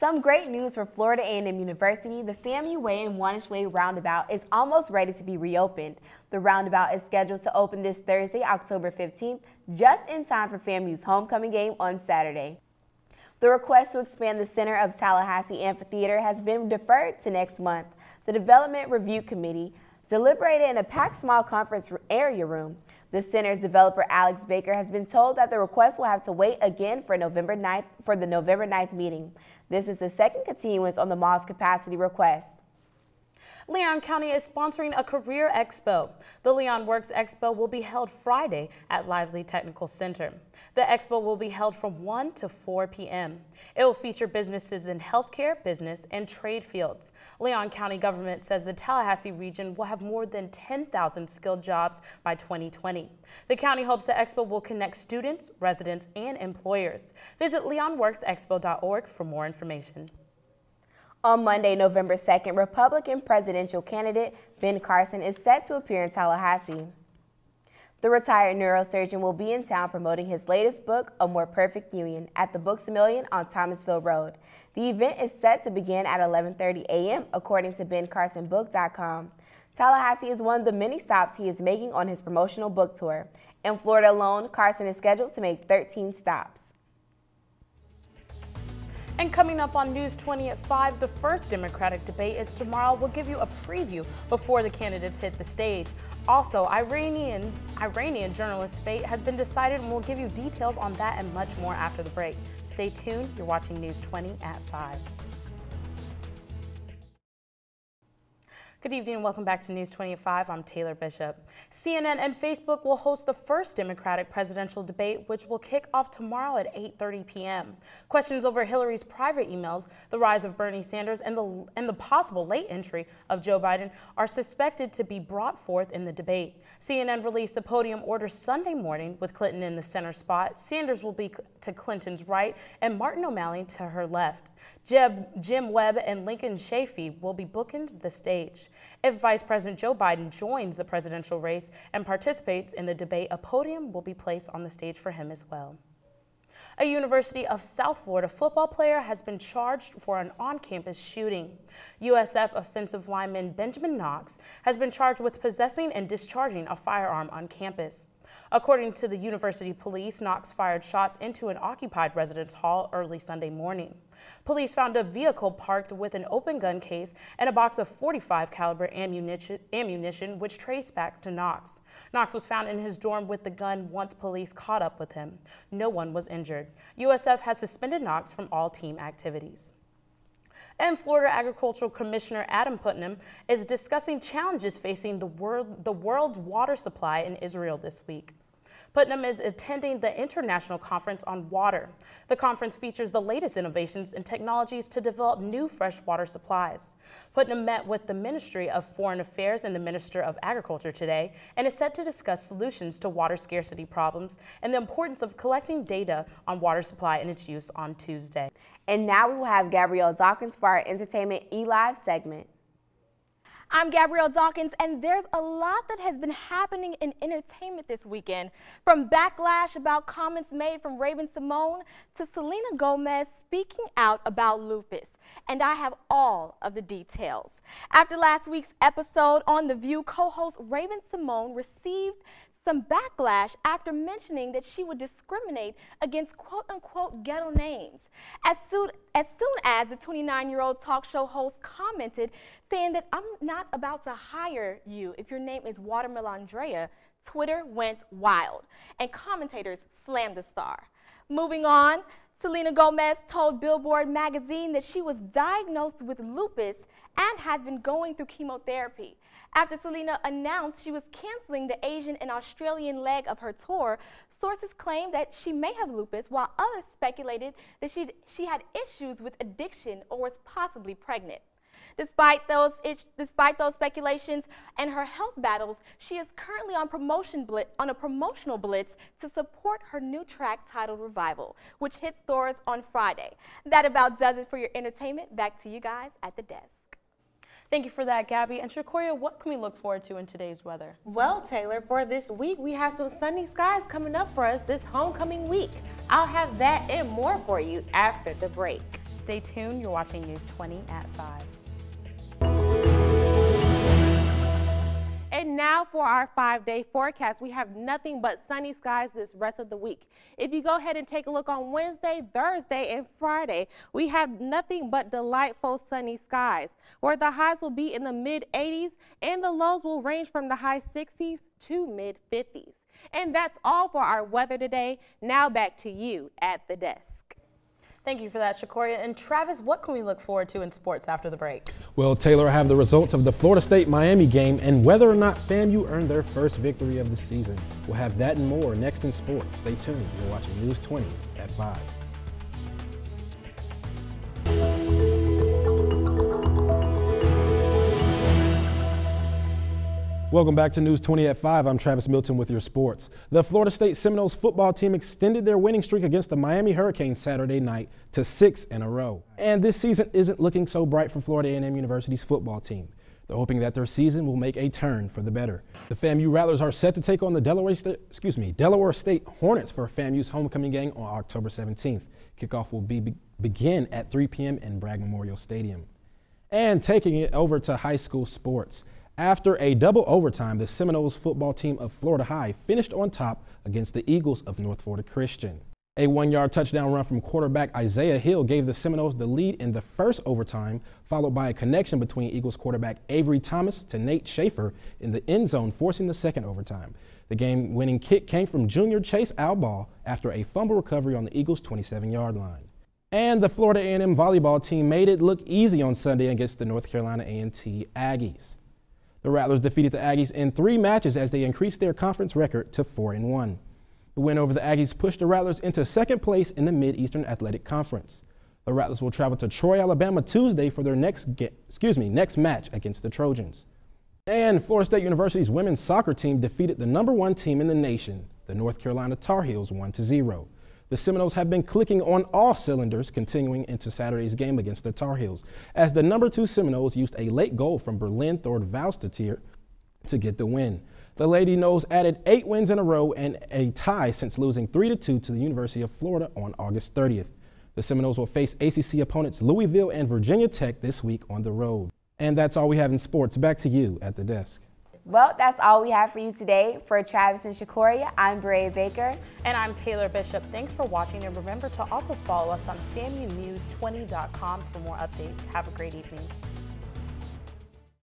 Some great news for Florida A&M University. The FAMU Way and Wannish Way roundabout is almost ready to be reopened. The roundabout is scheduled to open this Thursday, October 15th, just in time for FAMU's homecoming game on Saturday. The request to expand the center of Tallahassee Amphitheater has been deferred to next month. The Development Review Committee deliberated in a packed small conference area room. The center's developer, Alex Baker, has been told that the request will have to wait again for the November 9th meeting. This is the second continuance on the mall's capacity request. Leon County is sponsoring a career expo. The Leon Works Expo will be held Friday at Lively Technical Center. The expo will be held from 1 to 4 p.m. It will feature businesses in healthcare, business, and trade fields. Leon County government says the Tallahassee region will have more than 10,000 skilled jobs by 2020. The county hopes the expo will connect students, residents, and employers. Visit leonworksexpo.org for more information. On Monday, November 2nd, Republican presidential candidate Ben Carson is set to appear in Tallahassee. The retired neurosurgeon will be in town promoting his latest book, A More Perfect Union, at the Books A Million on Thomasville Road. The event is set to begin at 11:30 a.m., according to BenCarsonBook.com. Tallahassee is one of the many stops he is making on his promotional book tour. In Florida alone, Carson is scheduled to make 13 stops. And coming up on News 20 at 5, the first Democratic debate is tomorrow. We'll give you a preview before the candidates hit the stage. Also, Iranian journalist fate has been decided, and we'll give you details on that and much more after the break. Stay tuned. You're watching News 20 at 5. Good evening and welcome back to News 25. I'm Taylor Bishop. CNN and Facebook will host the first Democratic presidential debate, which will kick off tomorrow at 8:30 p.m. Questions over Hillary's private emails, the rise of Bernie Sanders, and the possible late entry of Joe Biden are suspected to be brought forth in the debate. CNN released the podium order Sunday morning with Clinton in the center spot. Sanders will be to Clinton's right and Martin O'Malley to her left. Jim Webb and Lincoln Chafee will be bookend the stage. If Vice President Joe Biden joins the presidential race and participates in the debate, a podium will be placed on the stage for him as well. A University of South Florida football player has been charged for an on-campus shooting. USF offensive lineman Benjamin Knox has been charged with possessing and discharging a firearm on campus. According to the university police, Knox fired shots into an occupied residence hall early Sunday morning. Police found a vehicle parked with an open gun case and a box of .45 caliber ammunition, which traced back to Knox. Knox was found in his dorm with the gun once police caught up with him. No one was injured. USF has suspended Knox from all team activities. And Florida Agricultural Commissioner Adam Putnam is discussing challenges facing the world's water supply in Israel this week. Putnam is attending the International Conference on Water. The conference features the latest innovations and technologies to develop new freshwater supplies. Putnam met with the Ministry of Foreign Affairs and the Minister of Agriculture today and is set to discuss solutions to water scarcity problems and the importance of collecting data on water supply and its use on Tuesday. And now we will have Gabrielle Dawkins for our Entertainment eLive segment. I'm Gabrielle Dawkins, and there's a lot that has been happening in entertainment this weekend, from backlash about comments made from Raven-Symone to Selena Gomez speaking out about lupus. And I have all of the details. After last week's episode on The View, co-host Raven-Symone received some backlash after mentioning that she would discriminate against quote-unquote ghetto names. As soon as the 29-year-old talk show host commented, saying that I'm not about to hire you if your name is Watermelon Andrea, Twitter went wild, and commentators slammed the star. Moving on, Selena Gomez told Billboard magazine that she was diagnosed with lupus and has been going through chemotherapy. After Selena announced she was canceling the Asian and Australian leg of her tour, sources claimed that she may have lupus, while others speculated that she had issues with addiction or was possibly pregnant. Despite those speculations and her health battles, she is currently on a promotional blitz to support her new track titled Revival, which hits stores on Friday. That about does it for your entertainment. Back to you guys at the desk. Thank you for that, Gabby. And Shakoria, what can we look forward to in today's weather? Well, Taylor, for this week, we have some sunny skies coming up for us this homecoming week. I'll have that and more for you after the break. Stay tuned. You're watching News 20 at 5. And now for our 5-day forecast. We have nothing but sunny skies this rest of the week. If you go ahead and take a look on Wednesday, Thursday, and Friday, we have nothing but delightful sunny skies, where the highs will be in the mid-80s and the lows will range from the high 60s to mid-50s. And that's all for our weather today. Now back to you at the desk. Thank you for that, Shakoria. And Travis, what can we look forward to in sports after the break? Well, Taylor, I have the results of the Florida State-Miami game and whether or not FAMU earned their first victory of the season. We'll have that and more next in sports. Stay tuned. You're watching News 20 at 5. Welcome back to News 20 at 5. I'm Travis Milton with your sports. The Florida State Seminoles football team extended their winning streak against the Miami Hurricanes Saturday night to 6 in a row. And this season isn't looking so bright for Florida A&M University's football team. They're hoping that their season will make a turn for the better. The FAMU Rattlers are set to take on the Delaware State Hornets for FAMU's homecoming game on October 17th. Kickoff will begin at 3 p.m. in Bragg Memorial Stadium. And taking it over to high school sports. After a double overtime, the Seminoles football team of Florida High finished on top against the Eagles of North Florida Christian. A 1-yard touchdown run from quarterback Isaiah Hill gave the Seminoles the lead in the first overtime, followed by a connection between Eagles quarterback Avery Thomas to Nate Schaefer in the end zone, forcing the second overtime. The game-winning kick came from junior Chase Albaugh after a fumble recovery on the Eagles' 27-yard line. And the Florida A&M volleyball team made it look easy on Sunday against the North Carolina A&T Aggies. The Rattlers defeated the Aggies in 3 matches as they increased their conference record to 4-1. The win over the Aggies pushed the Rattlers into second place in the Mid-Eastern Athletic Conference. The Rattlers will travel to Troy, Alabama Tuesday for their next match against the Trojans. And Florida State University's women's soccer team defeated the #1 team in the nation, the North Carolina Tar Heels, 1-0. The Seminoles have been clicking on all cylinders, continuing into Saturday's game against the Tar Heels, as the #2 Seminoles used a late goal from Berlin Thord-Valstatier to get the win. The Lady Noles added 8 wins in a row and a tie since losing 3-2 to the University of Florida on August 30th. The Seminoles will face ACC opponents Louisville and Virginia Tech this week on the road. And that's all we have in sports. Back to you at the desk. Well, that's all we have for you today. For Travis and Shakoria, I'm Brea Baker. And I'm Taylor Bishop. Thanks for watching, and remember to also follow us on FAMUnews20.com for more updates. Have a great evening.